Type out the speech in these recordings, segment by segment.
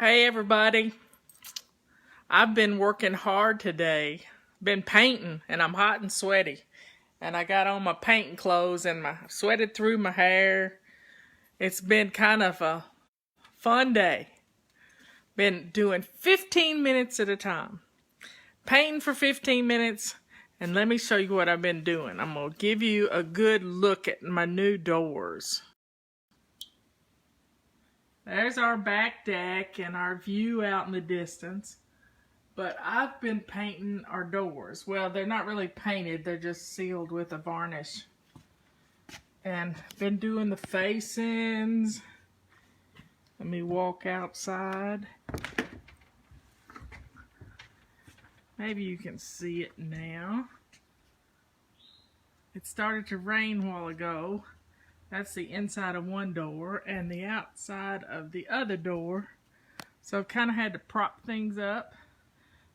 Hey everybody, I've been working hard today. Been painting and I'm hot and sweaty. And I got on my painting clothes and sweated through my hair. It's been kind of a fun day. Been doing 15 minutes at a time. Painting for 15 minutes and let me show you what I've been doing. I'm going to give you a good look at my new doors. There's our back deck and our view out in the distance. But I've been painting our doors. Well, they're not really painted, they're just sealed with a varnish. And been doing the facings. Let me walk outside. Maybe you can see it now. It started to rain a while ago. That's the inside of one door and the outside of the other door. So I've kind of had to prop things up.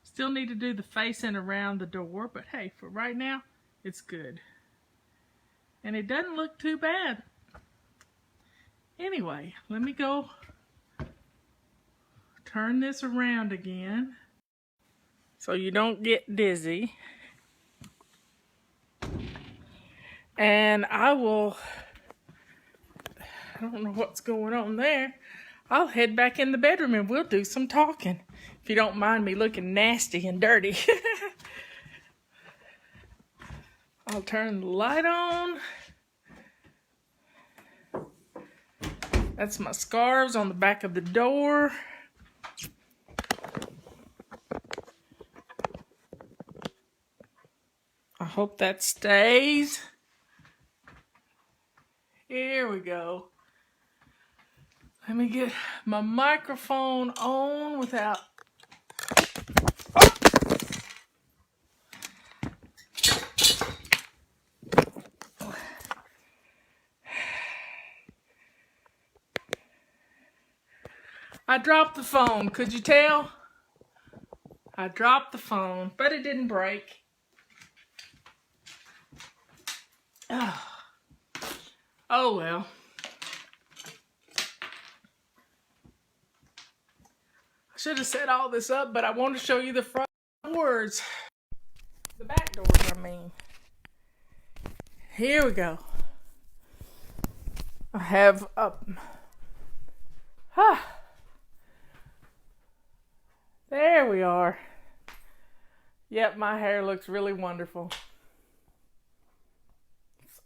Still need to do the facing around the door, but hey, for right now, it's good. And it doesn't look too bad. Anyway, let me go turn this around again so you don't get dizzy. And I don't know what's going on there. I'll head back in the bedroom and we'll do some talking. If you don't mind me looking nasty and dirty. I'll turn the light on. That's my scarves on the back of the door. I hope that stays. Here we go. Let me get my microphone on without... I dropped the phone, could you tell? I dropped the phone, but it didn't break. Oh well. I should have set all this up, but I want to show you the front doors. The back doors, I mean. Here we go. I have there we are. Yep, my hair looks really wonderful.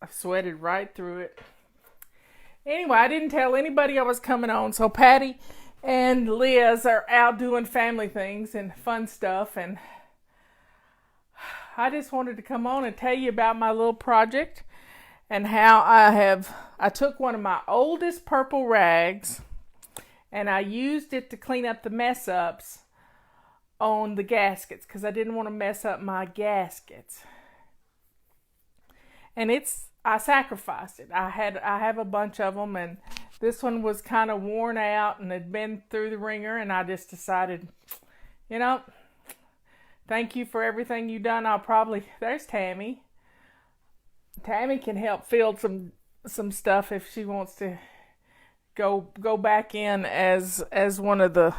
I sweated right through it. Anyway, I didn't tell anybody I was coming on, so Patty and Liz are out doing family things and fun stuff, and I just wanted to come on and tell you about my little project and how I took one of my oldest purple rags and I used it to clean up the mess ups on the gaskets because I didn't want to mess up my gaskets. And I sacrificed it. I have a bunch of them, and this one was kind of worn out and had been through the ringer, and I just decided, thank you for everything you've done. There's Tammy. Tammy can help fill some stuff if she wants to go back in as one of the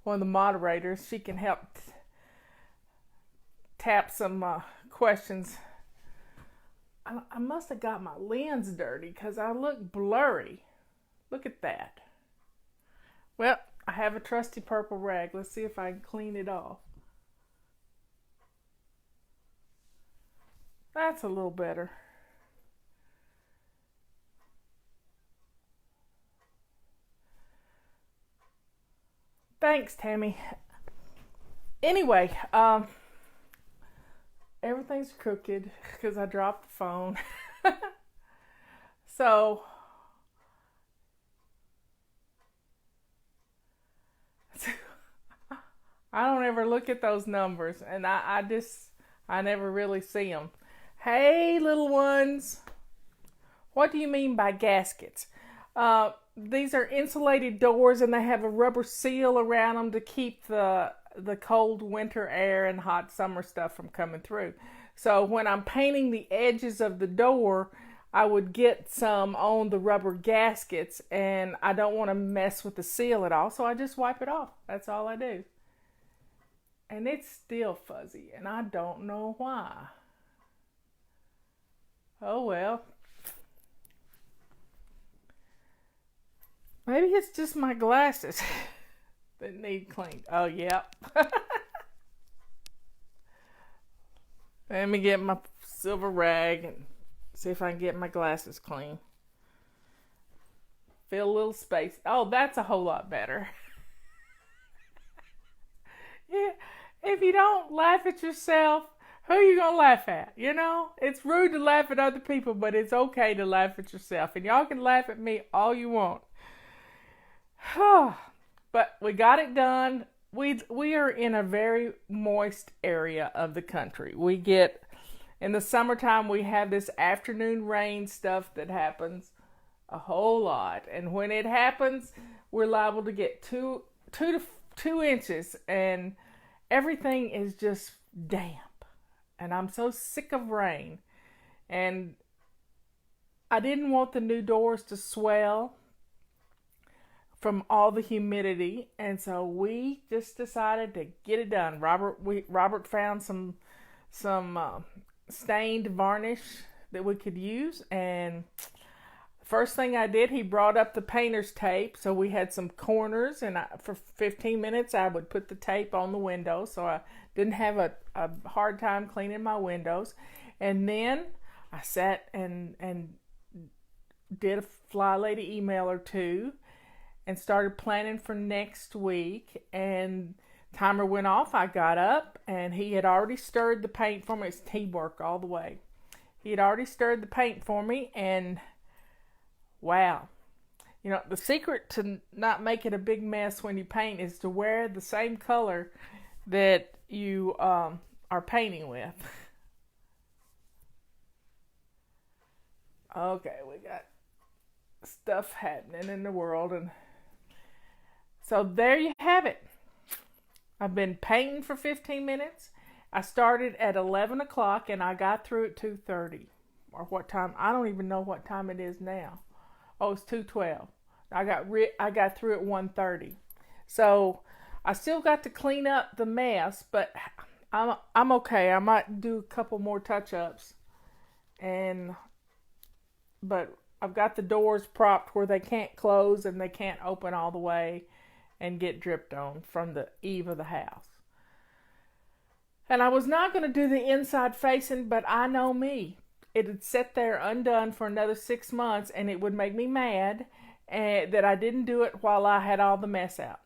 moderators. She can help tap some questions. I must have got my lens dirty because I look blurry. Look at that. Well, I have a trusty purple rag. Let's see if I can clean it off. That's a little better. Thanks, Tammy. Anyway, everything's crooked because I dropped the phone. So, I don't ever look at those numbers, and I never really see them. Hey, little ones. What do you mean by gaskets? These are insulated doors, and they have a rubber seal around them to keep the cold winter air and hot summer stuff from coming through. So when I'm painting the edges of the door, I would get some on the rubber gaskets, and I don't want to mess with the seal at all, so I just wipe it off. That's all I do. And it's still fuzzy, and I don't know why. Oh well. Maybe it's just my glasses that need cleaned. Oh, yep. Let me get my silver rag and see if I can get my glasses clean. Fill a little space. Oh, that's a whole lot better. Yeah, if you don't laugh at yourself, who are you gonna laugh at? You know, it's rude to laugh at other people, but it's okay to laugh at yourself. And y'all can laugh at me all you want. But we got it done. We are in a very moist area of the country. We get in the summertime, we have this afternoon rain stuff that happens a whole lot, and when it happens, we're liable to get 2 inches, and everything is just damp. And I'm so sick of rain, and I didn't want the new doors to swell from all the humidity, and so we just decided to get it done. Robert found some stained varnish that we could use, and first thing I did, he brought up the painter's tape, so we had some corners, and for 15 minutes I would put the tape on the windows so I didn't have a hard time cleaning my windows. And then I sat and did a Fly Lady email or two and started planning for next week, and timer went off. I got up, and he had already stirred the paint for me. It's teamwork all the way. He had already stirred the paint for me, and wow. You know, the secret to not making a big mess when you paint is to wear the same color that you are painting with. Okay, we got stuff happening in the world, and so there you have it. I've been painting for 15 minutes. I started at 11 o'clock and I got through at 2:30. Or what time? I don't even know what time it is now. Oh, it's 2:12. I got through at 1:30. So I still got to clean up the mess, but I'm okay. I might do a couple more touch-ups. But I've got the doors propped where they can't close and they can't open all the way and get dripped on from the eave of the house. And I was not going to do the inside facing, but I know me. It would sit there undone for another 6 months, and it would make me mad that I didn't do it while I had all the mess out.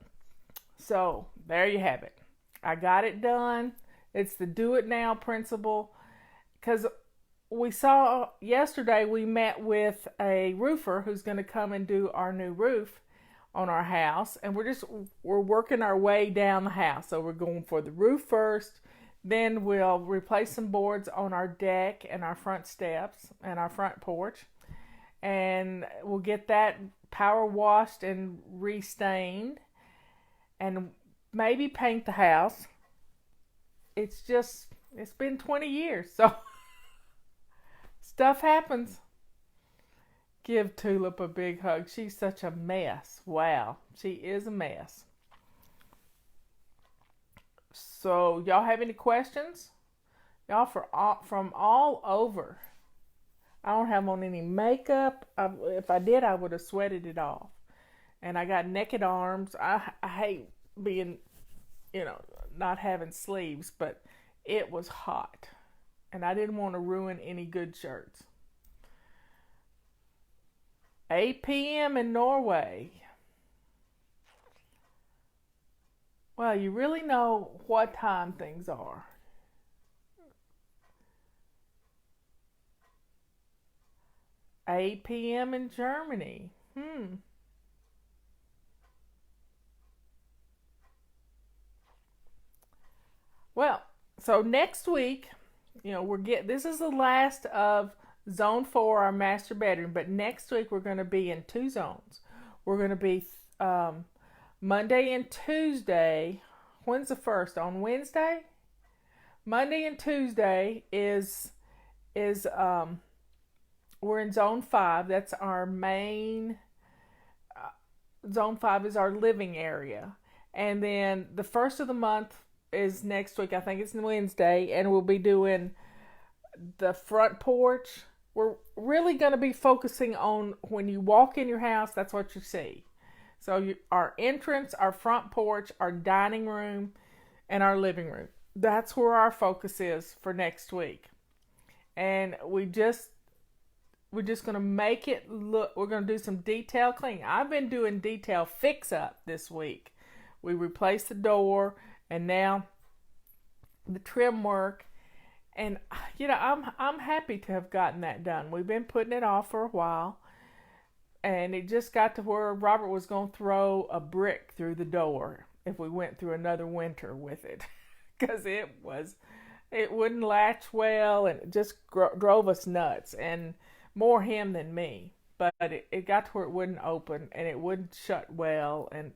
So there you have it. I got it done. It's the do it now principle. Because we saw yesterday, we met with a roofer who's going to come and do our new roof on our house, and we're working our way down the house. So we're going for the roof first, then we'll replace some boards on our deck and our front steps and our front porch, and we'll get that power washed and restained, and maybe paint the house. It's been 20 years, so stuff happens. Give Tulip a big hug. She's such a mess. Wow, she is a mess. So, y'all have any questions? Y'all from all over. I don't have on any makeup. If I did, I would have sweated it off. And I got naked arms. I hate being, not having sleeves, but it was hot. And I didn't want to ruin any good shirts. 8 p.m. in Norway. Well, you really know what time things are. "8 p.m. in Germany. Well, so next week, this is the last of Zone 4, our master bedroom, but next week we're going to be in 2 zones. We're going to be Monday and Tuesday. When's the first? On Wednesday? Monday and Tuesday is we're in zone 5. That's our main. Zone 5 is our living area. And then the first of the month is next week. I think it's Wednesday. And we'll be doing the front porch. We're really going to be focusing on when you walk in your house, that's what you see. So our entrance, our front porch, our dining room, and our living room. That's where our focus is for next week. And we're just going to make it look, we're going to do some detail cleaning. I've been doing detail fix up this week. We replaced the door and now the trim work. And, I'm happy to have gotten that done. We've been putting it off for a while. And it just got to where Robert was going to throw a brick through the door if we went through another winter with it. Because it wouldn't latch well and it just drove us nuts. And more him than me. But it got to where it wouldn't open and it wouldn't shut well. And,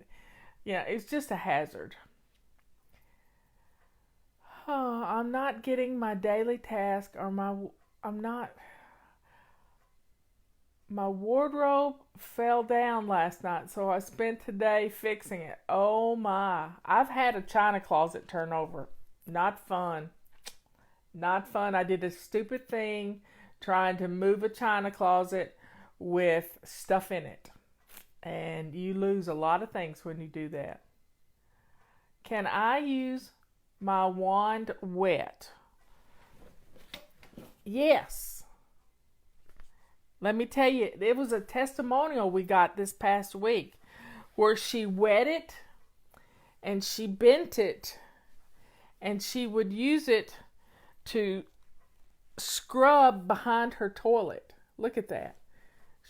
it's just a hazard. Oh, I'm not getting my daily task or my wardrobe fell down last night, so I spent today fixing it. Oh my. I've had a china closet turn over. Not fun. Not fun. I did a stupid thing trying to move a china closet with stuff in it. And you lose a lot of things when you do that. Can I use my wand wet? Yes. Let me tell you, it was a testimonial we got this past week where she wet it and she bent it and she would use it to scrub behind her toilet. Look at that.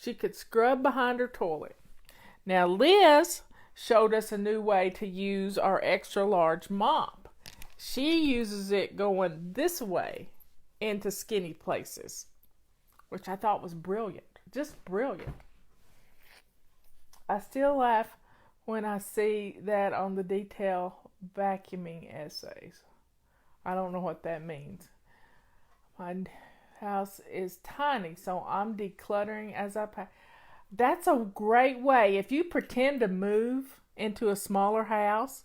She could scrub behind her toilet. Now Liz showed us a new way to use our extra large mop. She uses it going this way into skinny places, which I thought was brilliant. Just brilliant. I still laugh when I see that on the detail vacuuming essays. I don't know what that means. My house is tiny, so I'm decluttering as I pack. That's a great way. If you pretend to move into a smaller house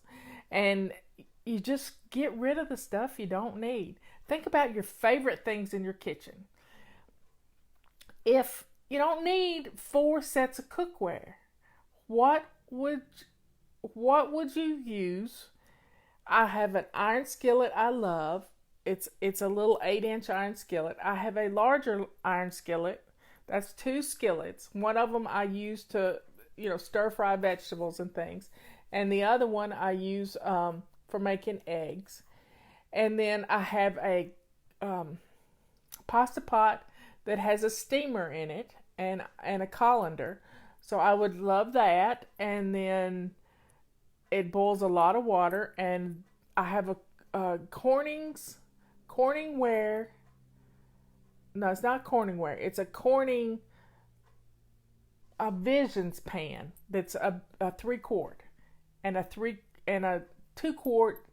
and you just get rid of the stuff you don't need. Think about your favorite things in your kitchen. If you don't need 4 sets of cookware, what would you use? I have an iron skillet I love. It's a little 8-inch iron skillet. I have a larger iron skillet. That's 2 skillets. One of them I use to, stir fry vegetables and things. And the other one I use for making eggs. And then I have a pasta pot that has a steamer in it and a colander. So I would love that. And then it boils a lot of water. And I have a Corningware. No, it's not Corningware. It's a Visions pan that's a 3-quart and a 2-quart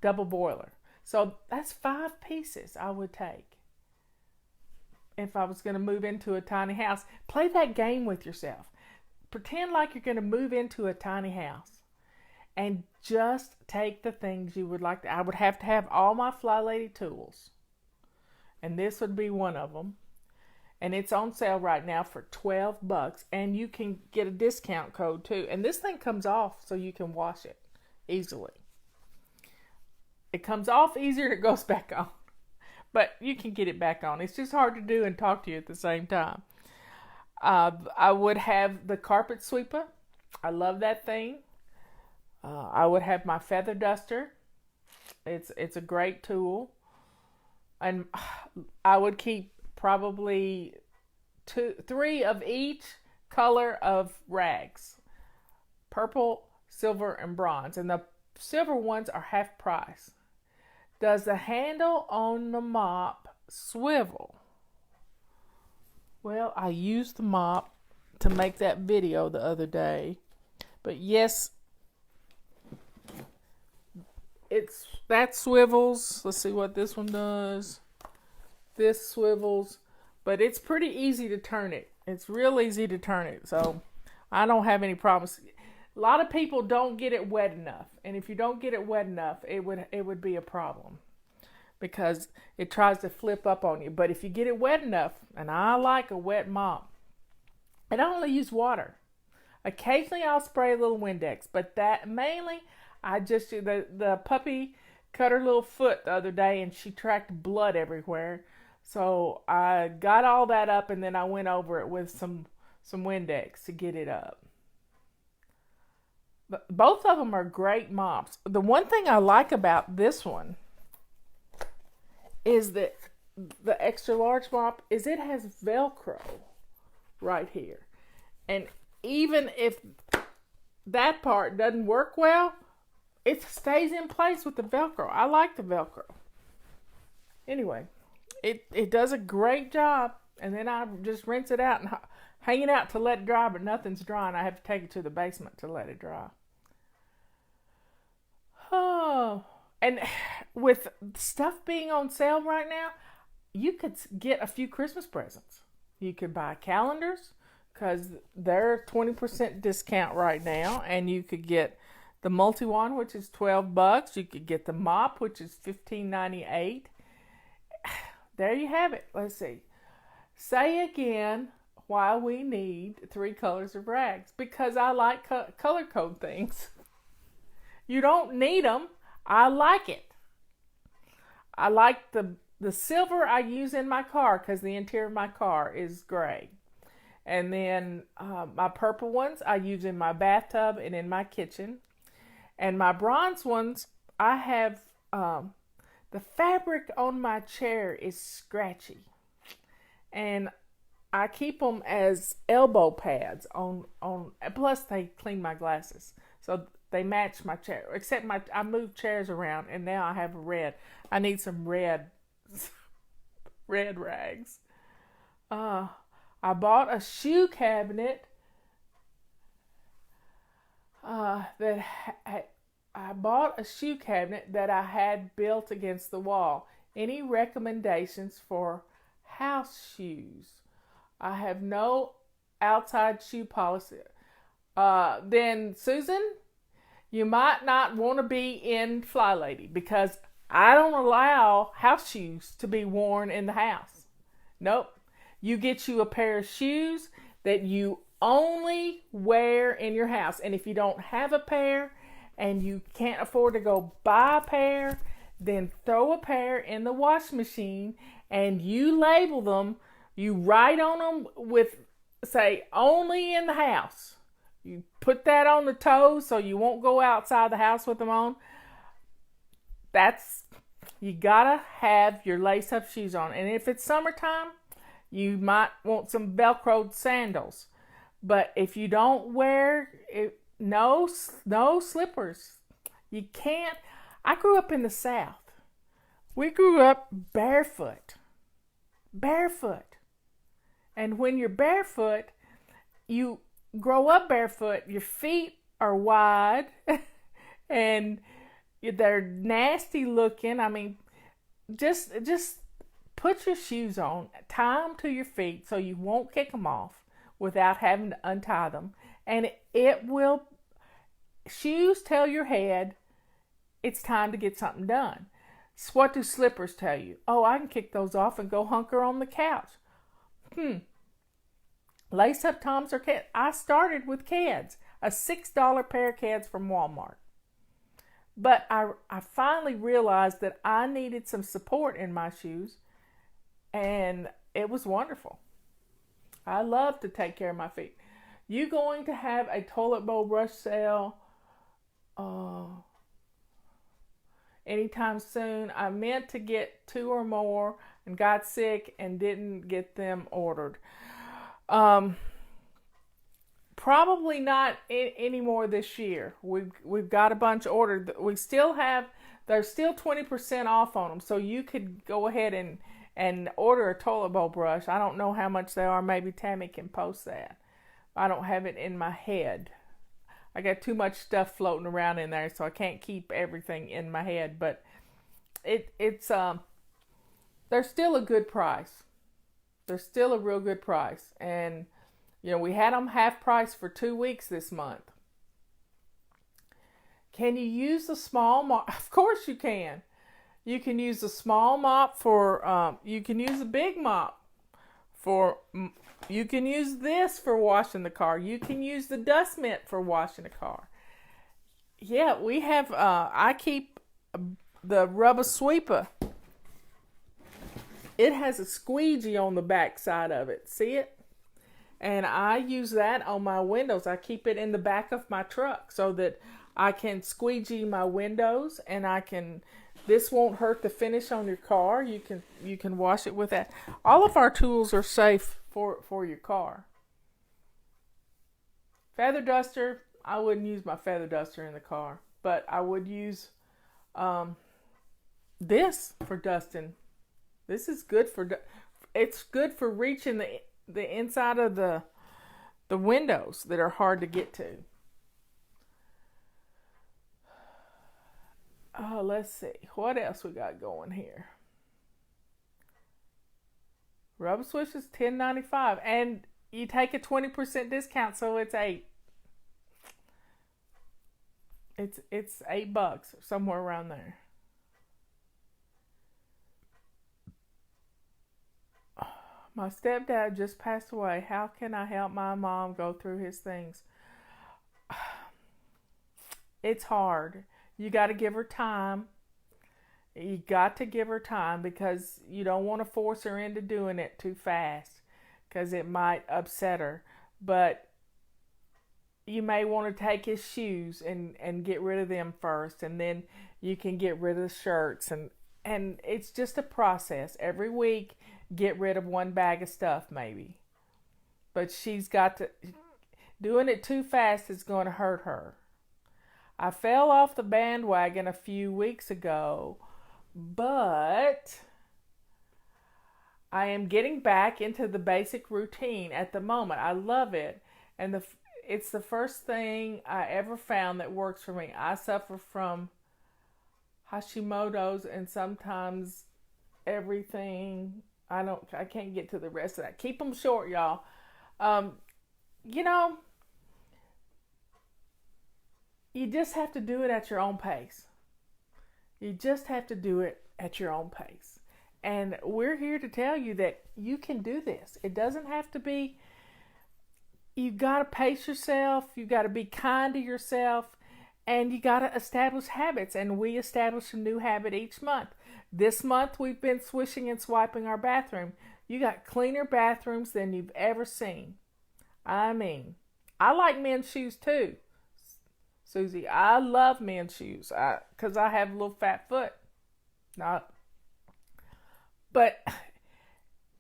double boiler. So that's 5 pieces I would take if I was going to move into a tiny house. Play that game with yourself. Pretend like you're going to move into a tiny house. And just take the things you would like to. I would have to have all my Fly Lady tools. And this would be one of them. And it's on sale right now for $12. And you can get a discount code too. And this thing comes off so you can wash it easily. It comes off easier, it goes back on. But you can get it back on. It's just hard to do and talk to you at the same time. I would have the carpet sweeper. I love that thing. I would have my feather duster. It's a great tool. And I would keep probably 3 of each color of rags. Purple, silver, and bronze. And the silver ones are half price. Does the handle on the mop swivel? Well, I used the mop to make that video the other day. But yes, that swivels. Let's see what this one does. This swivels, but it's pretty easy to turn it. It's real easy to turn it, so I don't have any problems. A lot of people don't get it wet enough, and if you don't get it wet enough, it would be a problem because it tries to flip up on you. But if you get it wet enough, and I like a wet mop, and I only use water. Occasionally I'll spray a little Windex, but that mainly I just do. The puppy cut her little foot the other day and she tracked blood everywhere. So I got all that up and then I went over it with some Windex to get it up. But both of them are great mops. The one thing I like about this one is that the extra large mop is it has Velcro right here. And even if that part doesn't work well, it stays in place with the Velcro. I like the Velcro. Anyway, it does a great job. And then I just rinse it out and hang it out to let it dry, but nothing's dry, and I have to take it to the basement to let it dry. Oh, and with stuff being on sale right now, you could get a few Christmas presents. You could buy calendars because they're 20% discount right now, and you could get the multi-wand, which is $12. You could get the mop, which is $15.98. There you have it. Let's see. Say again why we need 3 colors of rags. Because I like color code things. You don't need them. I like it. I like the silver I use in my car because the interior of my car is gray. And then my purple ones I use in my bathtub and in my kitchen. And my bronze ones, I have the fabric on my chair is scratchy. And I keep them as elbow pads on plus they clean my glasses. So they match my chair. Except I moved chairs around and now I have a red. I need some red rags. I bought a shoe cabinet that I had built against the wall. Any recommendations for house shoes? I have no outside shoe policy. Then Susan, you might not want to be in Fly Lady because I don't allow house shoes to be worn in the house. Nope. You get you a pair of shoes that you only wear in your house. And if you don't have a pair and you can't afford to go buy a pair, then throw a pair in the wash machine and you label them. You write on them with, say, only in the house. You put that on the toes so you won't go outside the house with them on. You gotta have your lace-up shoes on. And if it's summertime, you might want some Velcroed sandals. But if you don't wear it, no slippers. You can't. I grew up in the South. We grew up barefoot. And when you're barefoot, you grow up barefoot. Your feet are wide and they're nasty looking. I mean, just put your shoes on, tie them to your feet so you won't kick them off without having to untie them. And shoes tell your head it's time to get something done. So what do slippers tell you? Oh, I can kick those off and go hunker on the couch. Lace-up toms or Keds. I started with Keds, a $6 pair of Keds from Walmart. But I finally realized that I needed some support in my shoes, and it was wonderful. I love to take care of my feet. You going to have a toilet bowl brush sale anytime soon? I meant to get 2 or more and got sick and didn't get them ordered. Probably not any more this year. We've got a bunch ordered. There's still 20% off on them, so you could go ahead and order a toilet bowl brush. I don't know how much they are. Maybe Tammy can post that. I don't have it in my head. I got too much stuff floating around in there, so I can't keep everything in my head. But it's they're still a good price. They're still a real good price. And, we had them half price for 2 weeks this month. Can you use the small mop? Of course you can. You can use the small mop for, you can use a big mop for, you can use this for washing the car. You can use the dust mitt for washing the car. Yeah, we have, I keep the rubber sweeper. It has a squeegee on the back side of it. See it? And I use that on my windows. I keep it in the back of my truck so that I can squeegee my windows, and this won't hurt the finish on your car. You can wash it with that. All of our tools are safe for your car. Feather duster, I wouldn't use my feather duster in the car, but I would use this for dusting. This is good it's good for reaching the inside of the windows that are hard to get to. Oh, let's see. What else we got going here? Rubber switch is $10.95, and you take a 20% discount, so it's $8. It's $8, somewhere around there. My stepdad just passed away. How can I help my mom go through his things? It's hard. You got to give her time. You got to give her time, because you don't want to force her into doing it too fast, because it might upset her. But you may want to take his shoes and get rid of them first, and then you can get rid of the shirts. And it's just a process. Every week, get rid of one bag of stuff maybe. But she's got to... Doing it too fast is going to hurt her. I fell off the bandwagon a few weeks ago, but I am getting back into the basic routine at the moment. I love it, and it's the first thing I ever found that works for me. I suffer from Hashimoto's, and sometimes everything... I can't get to the rest of that. Keep them short, y'all. You just have to do it at your own pace. You just have to do it at your own pace. And we're here to tell you that you can do this. It doesn't have to be... You got to pace yourself. You got to be kind to yourself. And you got to establish habits. And we establish a new habit each month. This month, we've been swishing and swiping our bathroom. You got cleaner bathrooms than you've ever seen. I mean, I like men's shoes too, Susie. I love men's shoes because I have a little fat foot. But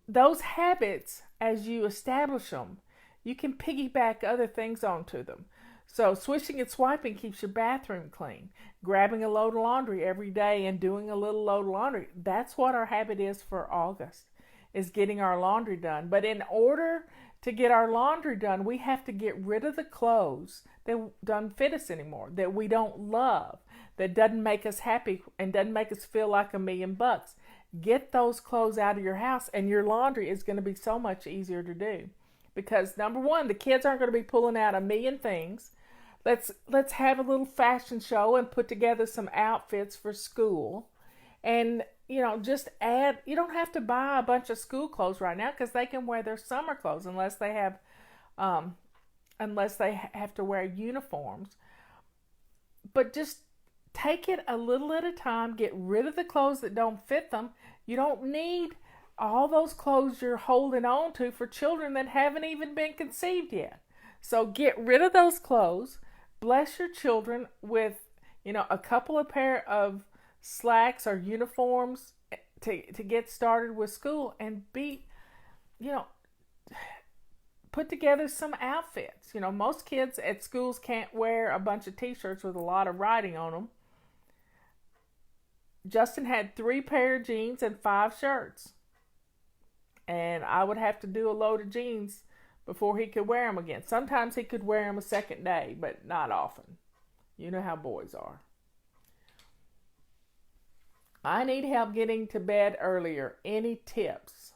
those habits, as you establish them, you can piggyback other things onto them. So swishing and swiping keeps your bathroom clean. Grabbing a load of laundry every day and doing a little load of laundry. That's what our habit is for August, is getting our laundry done. But in order to get our laundry done, we have to get rid of the clothes that don't fit us anymore, that we don't love, that doesn't make us happy and doesn't make us feel like $1,000,000. Get those clothes out of your house, and your laundry is going to be so much easier to do. Because number one, the kids aren't going to be pulling out 1,000,000 things. Let's have a little fashion show and put together some outfits for school. And, just add... You don't have to buy a bunch of school clothes right now, because they can wear their summer clothes unless they have to wear uniforms. But just take it a little at a time. Get rid of the clothes that don't fit them. You don't need all those clothes you're holding on to for children that haven't even been conceived yet. So get rid of those clothes. Bless your children with, a couple of pair of slacks or uniforms to get started with school, and put together some outfits. Most kids at schools can't wear a bunch of t-shirts with a lot of writing on them. Justin had 3 pair of jeans and 5 shirts. And I would have to do a load of jeans before he could wear them again. Sometimes he could wear them a second day, but not often. You know how boys are. I need help getting to bed earlier. Any tips?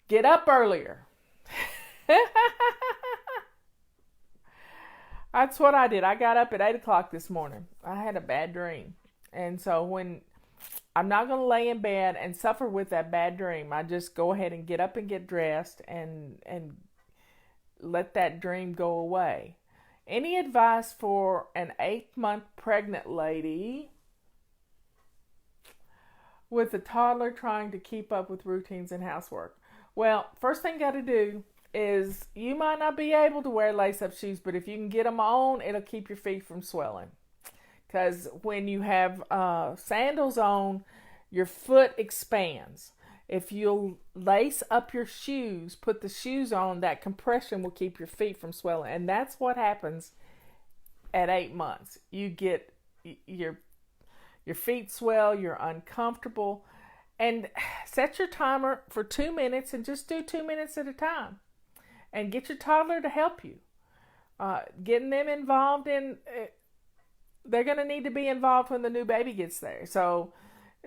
Get up earlier. That's what I did. I got up at 8 o'clock this morning. I had a bad dream. And so when I'm not going to lay in bed and suffer with that bad dream, I just go ahead and get up and get dressed and let that dream go away. Any advice for an 8-month pregnant lady with a toddler trying to keep up with routines and housework? Well, first thing you got to do is you might not be able to wear lace-up shoes, but if you can get them on, it'll keep your feet from swelling. Because when you have sandals on, your foot expands. If you'll lace up your shoes, put the shoes on, that compression will keep your feet from swelling. And that's what happens at 8 months. You get your feet swell, you're uncomfortable. And set your timer for 2 minutes and just do 2 minutes at a time. And get your toddler to help you. Getting them involved in, they're going to need to be involved when the new baby gets there. So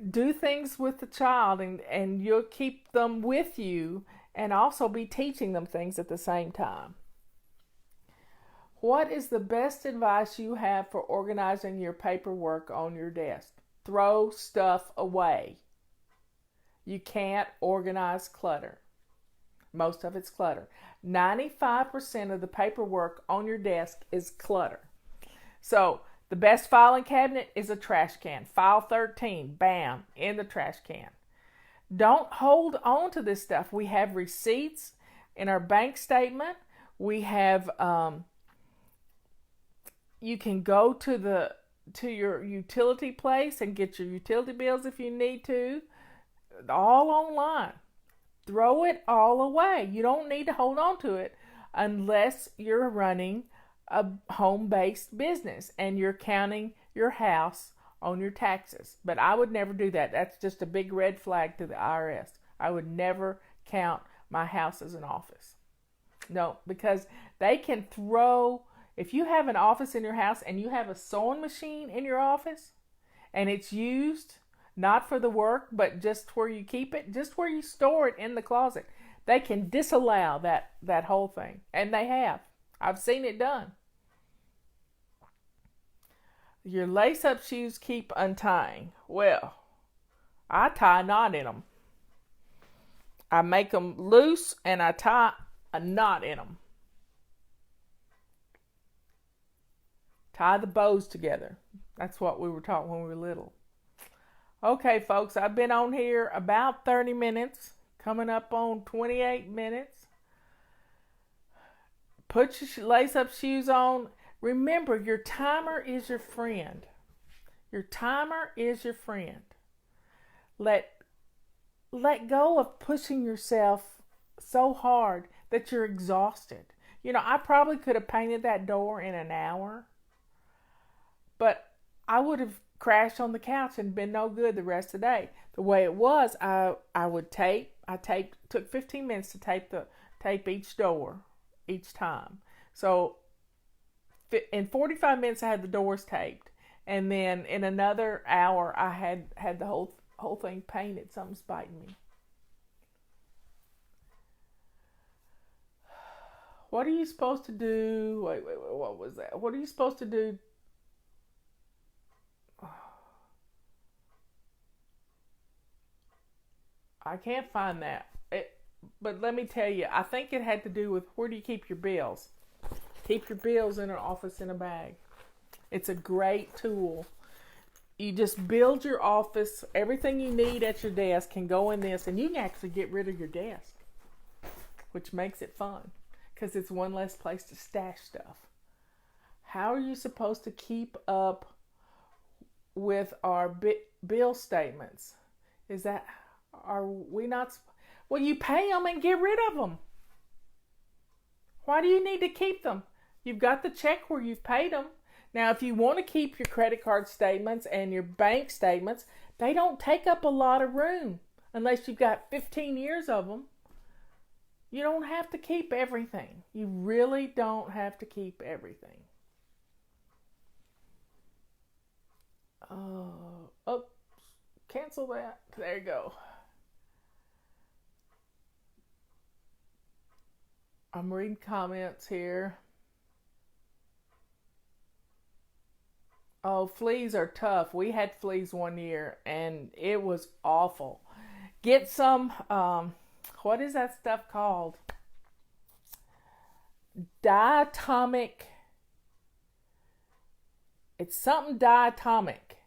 do things with the child and you'll keep them with you and also be teaching them things at the same time. What is the best advice you have for organizing your paperwork on your desk? Throw stuff away. You can't organize clutter. Most of it's clutter. 95% of the paperwork on your desk is clutter. So the best filing cabinet is a trash can. File 13, bam, in the trash can. Don't hold on to this stuff. We have receipts in our bank statement. We have, you can go to your utility place and get your utility bills if you need to. All online. Throw it all away. You don't need to hold on to it unless you're running a home-based business and you're counting your house on your taxes. But I would never do that. That's just a big red flag to the IRS. I would never count my house as an office. No, because they can throw, if you have an office in your house and you have a sewing machine in your office and it's used not for the work, but just where you keep it, just where you store it in the closet, they can disallow that whole thing. And they have. I've seen it done. Your lace-up shoes keep untying. Well, I tie a knot in them. I make them loose and I tie a knot in them. Tie the bows together. That's what we were taught when we were little. Okay, folks, I've been on here about 30 minutes, coming up on 28 minutes. Put your lace-up shoes on. Remember, your timer is your friend. Your timer is your friend. Let go of pushing yourself so hard that you're exhausted. You know, I probably could have painted that door in an hour, but I would have crashed on the couch and been no good the rest of the day. The way it was, I took 15 minutes to tape each door each time. So in 45 minutes I had the doors taped, and then in another hour I had the whole thing painted. Something's biting me. What are you supposed to do? Wait, what was that? What are you supposed to do? I can't find that. But let me tell you, I think it had to do with where do you keep your bills. Keep your bills in an office in a bag. It's a great tool. You just build your office. Everything you need at your desk can go in this, and you can actually get rid of your desk, which makes it fun because it's one less place to stash stuff. How are you supposed to keep up with our bill statements? Are we not? Well, you pay them and get rid of them. Why do you need to keep them? You've got the check where you've paid them. Now, if you want to keep your credit card statements and your bank statements, they don't take up a lot of room unless you've got 15 years of them. You don't have to keep everything. You really don't have to keep everything. Oh, cancel that. There you go. I'm reading comments here. Oh, fleas are tough. We had fleas one year and it was awful. Get some, what is that stuff called? Diatomic. It's something diatomic.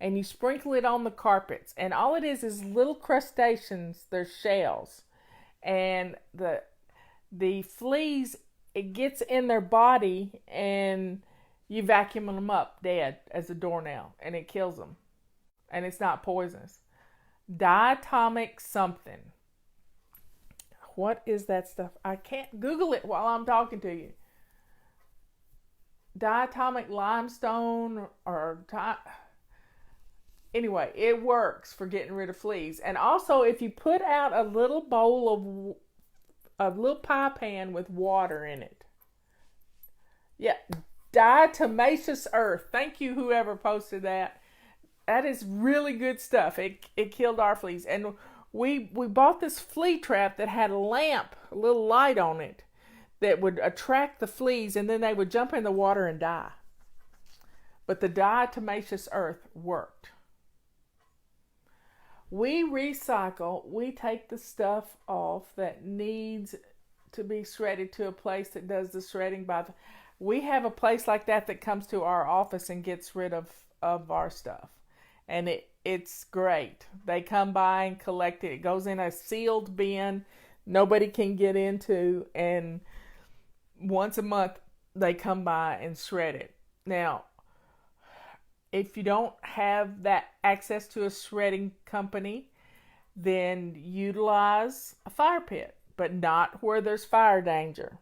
And you sprinkle it on the carpets. And all it is little crustaceans. They're shells. And the fleas, it gets in their body and you vacuum them up dead as a doornail. And it kills them. And it's not poisonous. Diatomic something. What is that stuff? I can't Google it while I'm talking to you. Diatomic limestone anyway, it works for getting rid of fleas. And also, if you put out a little bowl of a little pie pan with water in it. Yeah, diatomaceous earth. Thank you, whoever posted that. That is really good stuff. It killed our fleas. And we bought this flea trap that had a lamp, a little light on it, that would attract the fleas, and then they would jump in the water and die. But the diatomaceous earth worked. We recycle. We take the stuff off that needs to be shredded to a place that does the shredding we have a place like that comes to our office and gets rid of our stuff. And it's great. They come by and collect it. It goes in a sealed bin nobody can get into, and once a month they come by and shred it. Now, if you don't have that access to a shredding company, then utilize a fire pit, but not where there's fire danger.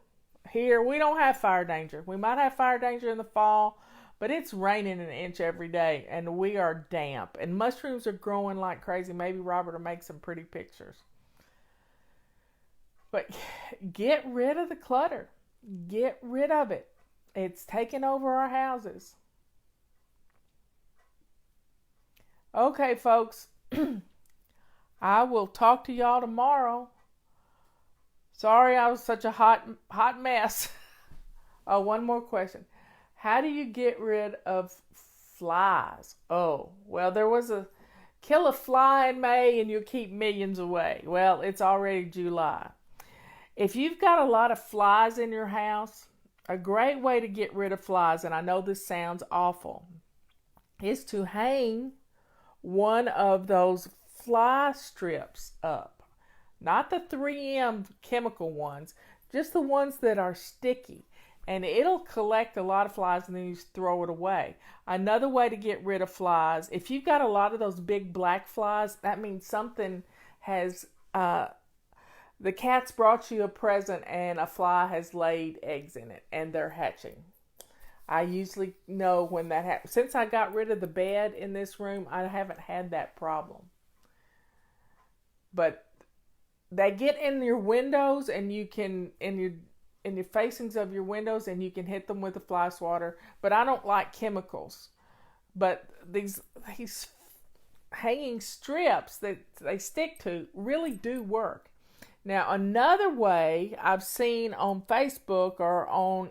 Here, we don't have fire danger. We might have fire danger in the fall, but it's raining an inch every day, and we are damp. And mushrooms are growing like crazy. Maybe Robert will make some pretty pictures. But get rid of the clutter. Get rid of it. It's taking over our houses. Okay, folks. I will talk to y'all tomorrow. Sorry I was such a hot mess. Oh, one more question. How do you get rid of flies? Oh, well, there was a kill a fly in May and you'll keep millions away. Well, it's already July. If you've got a lot of flies in your house, a great way to get rid of flies, and I know this sounds awful, is to hang one of those fly strips up. Not the 3M chemical ones, just the ones that are sticky. And it'll collect a lot of flies and then you just throw it away. Another way to get rid of flies, if you've got a lot of those big black flies, that means something has, the cat's brought you a present and a fly has laid eggs in it and they're hatching. I usually know when that happens. Since I got rid of the bed in this room, I haven't had that problem. But they get in your windows and you can, in your facings of your windows, and you can hit them with a fly swatter. But I don't like chemicals. But these hanging strips that they stick to really do work. Now, another way I've seen on Facebook or on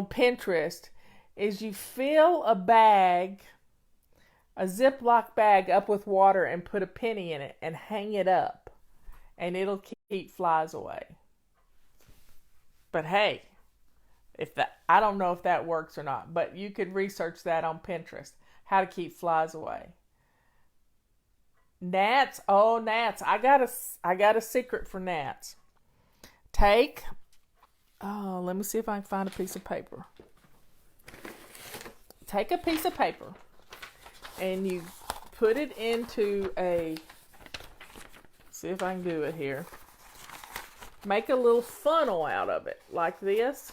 Pinterest is you fill a bag, a Ziploc bag up with water and put a penny in it and hang it up. And it'll keep flies away. But hey, I don't know if that works or not, but you could research that on Pinterest, how to keep flies away. Gnats, gnats. I got a secret for gnats. Let me see if I can find a piece of paper. Take a piece of paper and you put it into see if I can do it here. Make a little funnel out of it, like this.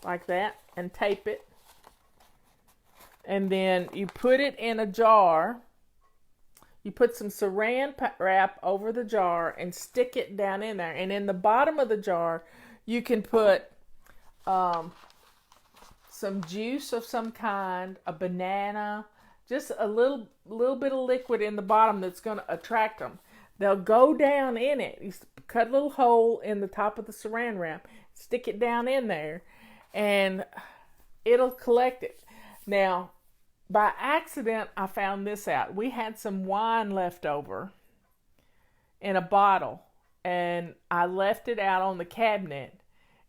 Like that, and tape it. And then you put it in a jar. You put some saran wrap over the jar and stick it down in there. And in the bottom of the jar, you can put some juice of some kind, a banana, just a little bit of liquid in the bottom that's going to attract them. They'll go down in it. You cut a little hole in the top of the saran wrap, stick it down in there, and it'll collect it. Now, by accident, I found this out. We had some wine left over in a bottle, and I left it out on the cabinet,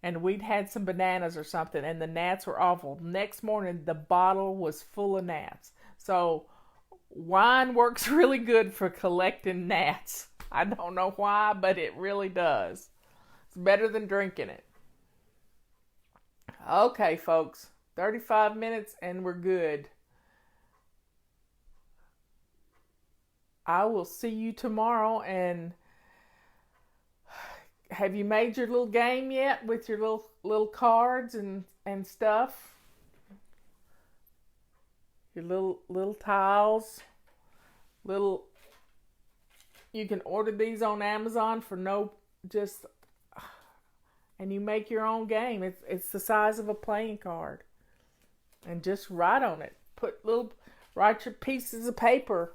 and we'd had some bananas or something, and the gnats were awful. Next morning, the bottle was full of gnats. So wine works really good for collecting gnats. I don't know why, but it really does. It's better than drinking it. Okay, folks, 35 minutes and we're good. I will see you tomorrow. And have you made your little game yet with your little cards and stuff? Your little tiles, you can order these on Amazon for and you make your own game. It's the size of a playing card, and just write on it. Write your pieces of paper.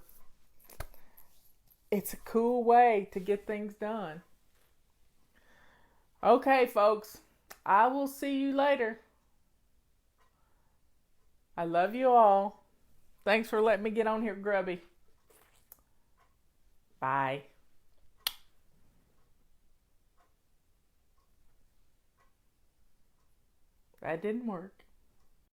It's a cool way to get things done. Okay, folks, I will see you later. I love you all. Thanks for letting me get on here, Grubby. Bye. That didn't work.